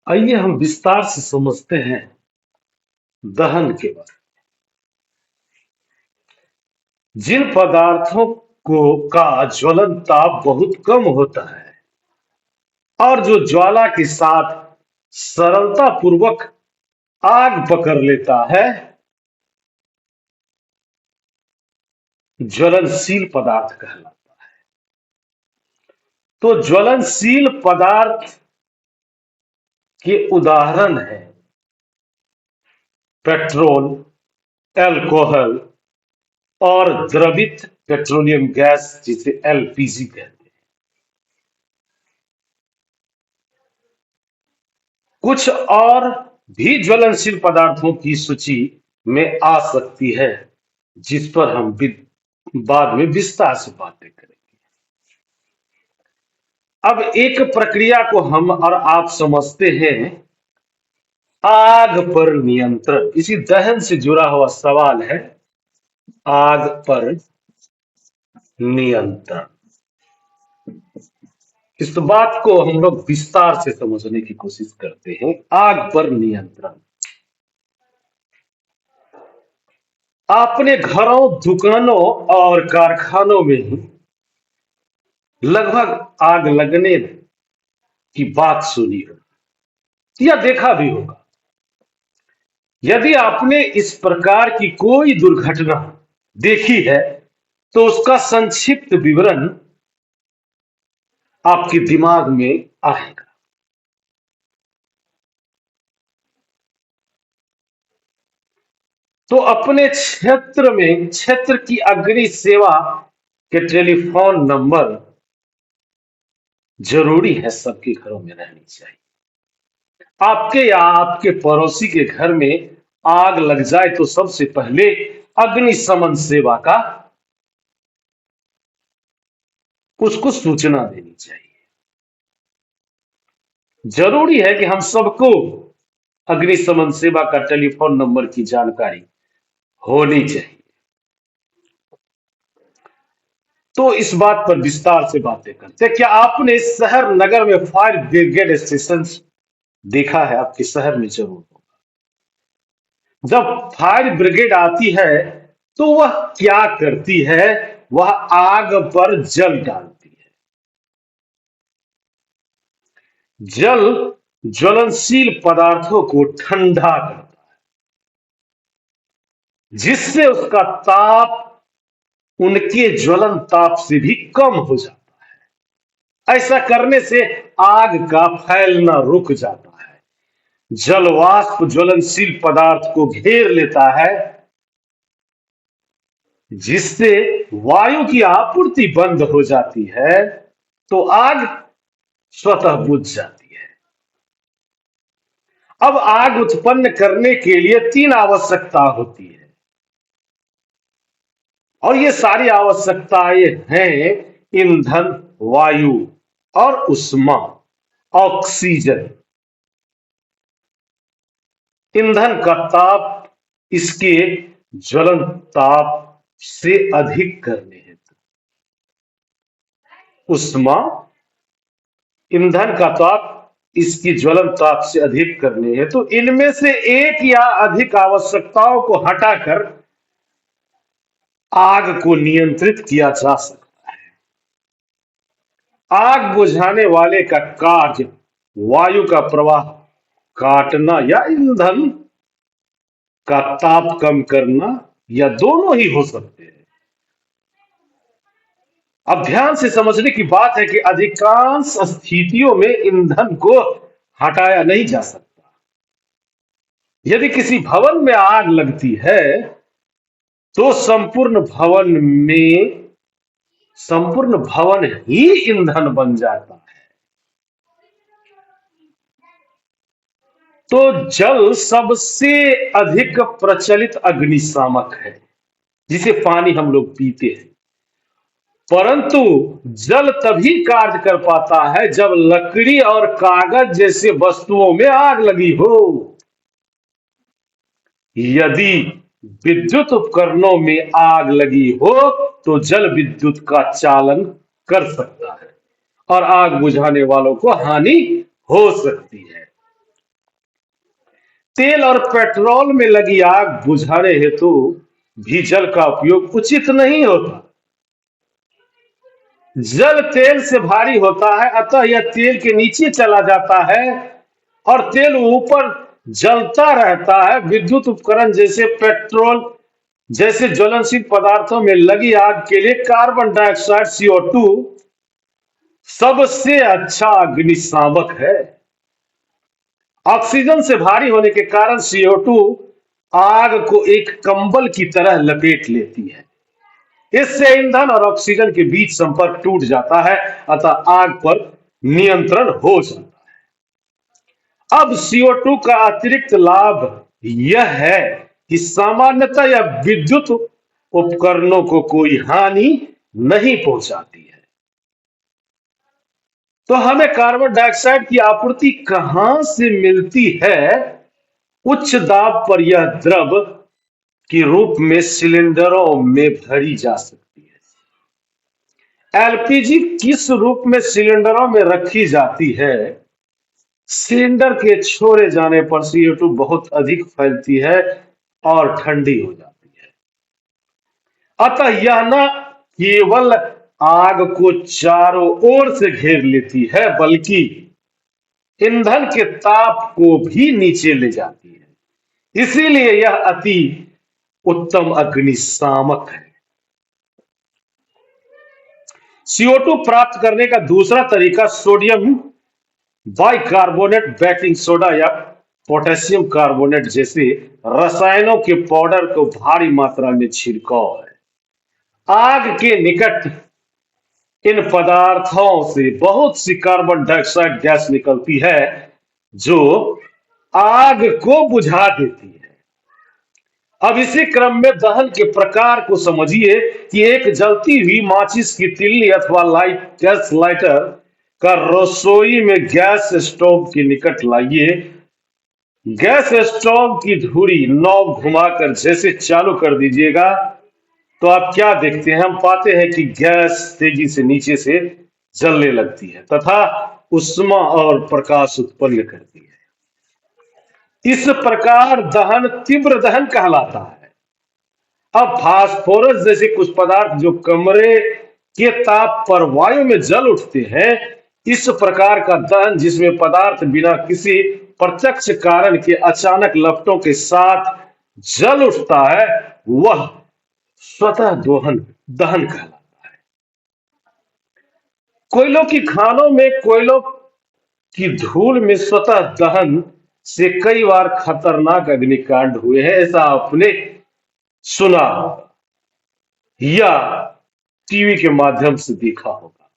आइए हम विस्तार से समझते हैं दहन के बारे में। जिन पदार्थों को का ज्वलन ताप बहुत कम होता है और जो ज्वाला के साथ सरलता पूर्वक आग पकड़ लेता है, ज्वलनशील पदार्थ कहलाता है। तो ज्वलनशील पदार्थ के उदाहरण हैं पेट्रोल, अल्कोहल और द्रवित पेट्रोलियम गैस, जिसे एलपीजी कहते हैं। कुछ और भी ज्वलनशील पदार्थों की सूची में आ सकती है, जिस पर हम बाद में विस्तार से बातें करेंगे। अब एक प्रक्रिया को हम और आप समझते हैं, आग पर नियंत्रण। इसी दहन से जुड़ा हुआ सवाल है, आग पर नियंत्रण। इस बात को हम लोग विस्तार से समझने की कोशिश करते हैं। आग पर नियंत्रण। आपने घरों, दुकानों और कारखानों में लगभग आग लगने की बात सुनी हो या देखा भी होगा। यदि आपने इस प्रकार की कोई दुर्घटना देखी है, तो उसका संक्षिप्त विवरण आपके दिमाग में आएगा। तो अपने क्षेत्र की अग्नि सेवा के टेलीफोन नंबर जरूरी है, सबके घरों में रहनी चाहिए। आपके या आपके पड़ोसी के घर में आग लग जाए तो सबसे पहले अग्निशमन सेवा का उसको सूचना देनी चाहिए। जरूरी है कि हम सबको अग्निशमन सेवा का टेलीफोन नंबर की जानकारी होनी चाहिए। तो इस बात पर विस्तार से बातें करते हैं। क्या आपने शहर नगर में फायर ब्रिगेड स्टेशन देखा है? आपके शहर में जरूर होगा। जब फायर ब्रिगेड आती है तो वह क्या करती है? वह आग पर जल डालती है। जल ज्वलनशील पदार्थों को ठंडा करता है, जिससे उसका ताप उनके ज्वलन ताप से भी कम हो जाता है। ऐसा करने से आग का फैलना रुक जाता है। जल वाष्प ज्वलनशील पदार्थ को घेर लेता है, जिससे वायु की आपूर्ति बंद हो जाती है, तो आग स्वतः बुझ जाती है। अब आग उत्पन्न करने के लिए 3 आवश्यकता होती है, और ये सारी आवश्यकताएं हैं ईंधन, वायु और उष्मा, ऑक्सीजन। ईंधन का ताप इसके ज्वलन ताप से अधिक करने हेतु, उष्मा ईंधन का ताप इसकी ज्वलन ताप से अधिक करने हेतु इनमें से एक या अधिक आवश्यकताओं को हटाकर आग को नियंत्रित किया जा सकता है। आग बुझाने वाले का कार्य वायु का प्रवाह काटना या ईंधन का ताप कम करना, या दोनों ही हो सकते हैं। अब ध्यान से समझने की बात है कि अधिकांश स्थितियों में ईंधन को हटाया नहीं जा सकता। यदि किसी भवन में आग लगती है तो संपूर्ण भवन ही ईंधन बन जाता है। तो जल सबसे अधिक प्रचलित अग्निशामक है, जिसे पानी हम लोग पीते हैं। परंतु जल तभी कार्य कर पाता है जब लकड़ी और कागज जैसे वस्तुओं में आग लगी हो। यदि विद्युत उपकरणों में आग लगी हो तो जल विद्युत का चालन कर सकता है और आग बुझाने वालों को हानि हो सकती है। तेल और पेट्रोल में लगी आग बुझाने हेतु भी जल का उपयोग उचित नहीं होता। जल तेल से भारी होता है, अतः यह तेल के नीचे चला जाता है और तेल ऊपर जलता रहता है। विद्युत उपकरण जैसे पेट्रोल जैसे ज्वलनशील पदार्थों में लगी आग के लिए कार्बन डाइऑक्साइड CO2 सबसे अच्छा अग्निशामक है। ऑक्सीजन से भारी होने के कारण CO2 आग को एक कंबल की तरह लपेट लेती है। इससे ईंधन और ऑक्सीजन के बीच संपर्क टूट जाता है, अतः आग पर नियंत्रण हो जाता है। अब CO2 का अतिरिक्त लाभ यह है कि सामान्यतः यह विद्युत उपकरणों को कोई हानि नहीं पहुंचाती है। तो हमें कार्बन डाइऑक्साइड की आपूर्ति कहां से मिलती है? उच्च दाब पर यह द्रव के रूप में सिलेंडरों में भरी जा सकती है। LPG किस रूप में सिलेंडरों में रखी जाती है? सिलेंडर के छोड़े जाने पर CO2 बहुत अधिक फैलती है और ठंडी हो जाती है। अतः यह न केवल आग को चारों ओर से घेर लेती है, बल्कि ईंधन के ताप को भी नीचे ले जाती है। इसीलिए यह अति उत्तम अग्निशामक है। CO2 प्राप्त करने का दूसरा तरीका सोडियम बाइकार्बोनेट, बेकिंग सोडा या पोटेशियम कार्बोनेट जैसे रसायनों के पाउडर को भारी मात्रा में छिड़काव है। आग के निकट इन पदार्थों से बहुत सी कार्बन डाइऑक्साइड गैस निकलती है, जो आग को बुझा देती है। अब इसी क्रम में दहन के प्रकार को समझिए कि एक जलती हुई माचिस की तिल्ली अथवा गैस लाइटर का रसोई में गैस स्टोव के निकट लाइए। गैस स्टोव की धुरी नॉब घुमाकर जैसे चालू कर दीजिएगा, तो आप क्या देखते हैं? हम पाते हैं कि गैस तेजी से नीचे से जलने लगती है तथा उष्मा और प्रकाश उत्पन्न करती है। इस प्रकार दहन तीव्र दहन कहलाता है। अब फास्फोरस जैसे कुछ पदार्थ जो कमरे के ताप पर वायु में जल उठते हैं, इस प्रकार का दहन जिसमें पदार्थ बिना किसी प्रत्यक्ष कारण के अचानक लपटों के साथ जल उठता है, वह स्वतः दहन कहलाता है। कोयलों की खानों में कोयलों की धूल में स्वतः दहन से कई बार खतरनाक अग्निकांड हुए हैं, ऐसा आपने सुना होगा या टीवी के माध्यम से देखा होगा।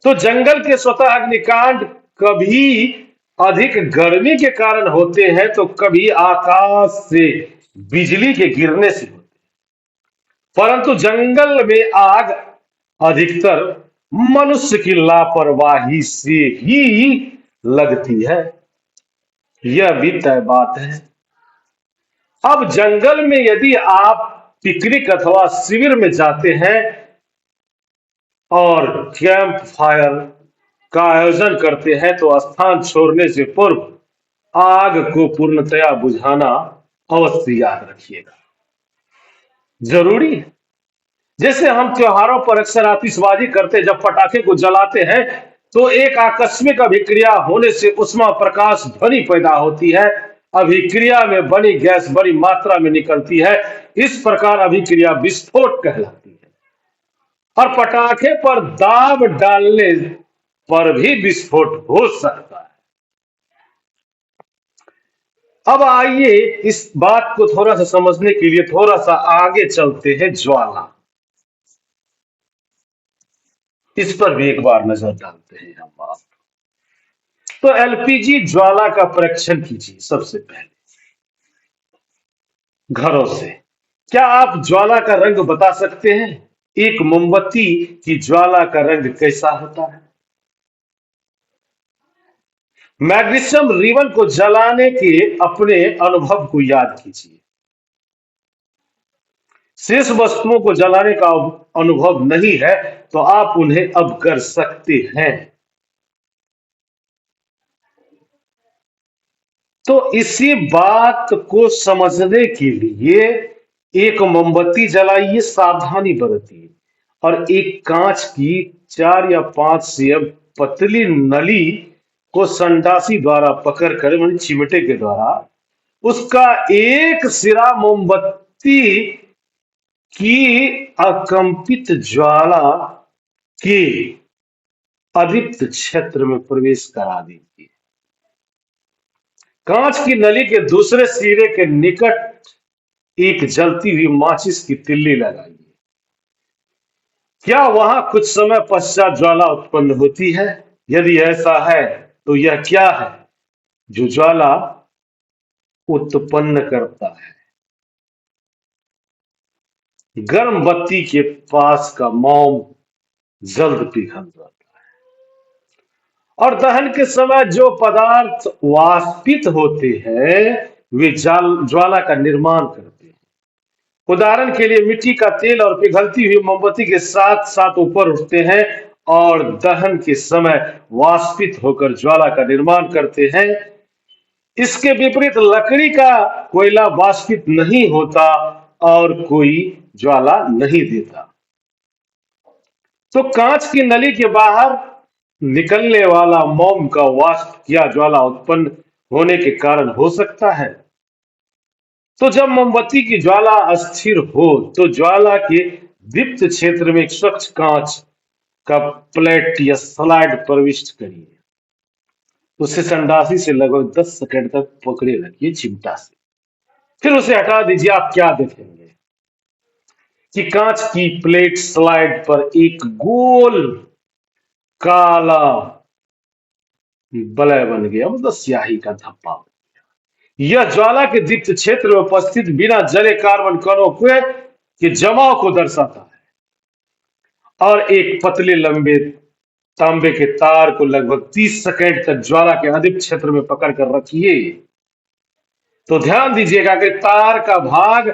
तो जंगल के स्वतः अग्निकांड कभी अधिक गर्मी के कारण होते हैं, तो कभी आकाश से बिजली के गिरने से होते हैं। परंतु जंगल में आग अधिकतर मनुष्य की लापरवाही से ही लगती है, यह भी तय बात है। अब जंगल में यदि आप पिकनिक अथवा शिविर में जाते हैं और कैंप फायर का आयोजन करते हैं, तो स्थान छोड़ने से पूर्व आग को पूर्णतया बुझाना अवश्य याद रखिएगा, जरूरी है। जैसे हम त्योहारों पर अक्सर आतिशबाजी करते, जब पटाखे को जलाते हैं तो एक आकस्मिक अभिक्रिया होने से उष्मा प्रकाश ध्वनि पैदा होती है। अभिक्रिया में बनी गैस बड़ी मात्रा में निकलती है। इस प्रकार अभिक्रिया विस्फोट कहलाती है। और पटाखे पर दाब डालने पर भी विस्फोट हो सकता है। अब आइए इस बात को थोड़ा सा समझने के लिए थोड़ा सा आगे चलते हैं। ज्वाला, इस पर भी एक बार नजर डालते हैं हम आप। तो LPG ज्वाला का परीक्षण कीजिए सबसे पहले घरों से। क्या आप ज्वाला का रंग बता सकते हैं? एक मोमबत्ती की ज्वाला का रंग कैसा होता है? मैग्नीशियम रिबन को जलाने के अपने अनुभव को याद कीजिए। शेष वस्तुओं को जलाने का अनुभव नहीं है, तो आप उन्हें अब कर सकते हैं। तो इसी बात को समझने के लिए एक मोमबत्ती जलाइए, सावधानी बरतिए, और एक कांच की 4 या 5 cm पतली नली को संडासी द्वारा पकड़कर, माने चिमटे के द्वारा, उसका एक सिरा मोमबत्ती की अकंपित ज्वाला के अदीप्त क्षेत्र में प्रवेश करा दीजिए। कांच की नली के दूसरे सिरे के निकट एक जलती हुई माचिस की तिल्ली लगाइए। क्या वहां कुछ समय पश्चात ज्वाला उत्पन्न होती है? यदि ऐसा है तो यह क्या है जो ज्वाला उत्पन्न करता है? गर्म बत्ती के पास का मोम जल्द पिघल जाता है, और दहन के समय जो पदार्थ वाष्पित होते हैं वे ज्वाला का निर्माण करते हैं। उदाहरण के लिए मिट्टी का तेल और पिघलती हुई मोमबत्ती के साथ साथ ऊपर उठते हैं और दहन के समय वाष्पित होकर ज्वाला का निर्माण करते हैं। इसके विपरीत लकड़ी का कोयला वाष्पित नहीं होता और कोई ज्वाला नहीं देता। तो कांच की नली के बाहर निकलने वाला मोम का वाष्प क्या ज्वाला उत्पन्न होने के कारण हो सकता है? तो जब मोमबत्ती की ज्वाला अस्थिर हो तो ज्वाला के दीप्त क्षेत्र में एक स्वच्छ कांच का प्लेट या स्लाइड प्रविष्ट करिए। उसे संडासी से लगभग 10 सेकंड तक पकड़े रखिए चिमटा से। फिर उसे हटा दीजिए। आप क्या देखेंगे कि कांच की प्लेट स्लाइड पर एक गोल काला वलय बन गया, मतलब स्याही का धब्बा। यह ज्वाला के दीप्त क्षेत्र में उपस्थित बिना जले कार्बन कणों के जमाव को दर्शाता है। और एक पतले लंबे तांबे के तार को लगभग 30 सेकंड तक ज्वाला के अधिक क्षेत्र में पकड़ कर रखिए। तो ध्यान दीजिएगा कि तार का भाग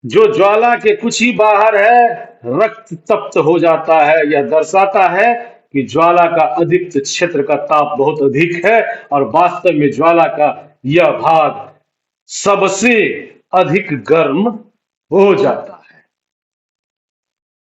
जो ज्वाला के कुछ ही बाहर है रक्त तप्त हो जाता है। यह दर्शाता है कि ज्वाला का अधिक क्षेत्र का ताप बहुत अधिक है और वास्तव में ज्वाला का यह भाग सबसे अधिक गर्म हो जाता है।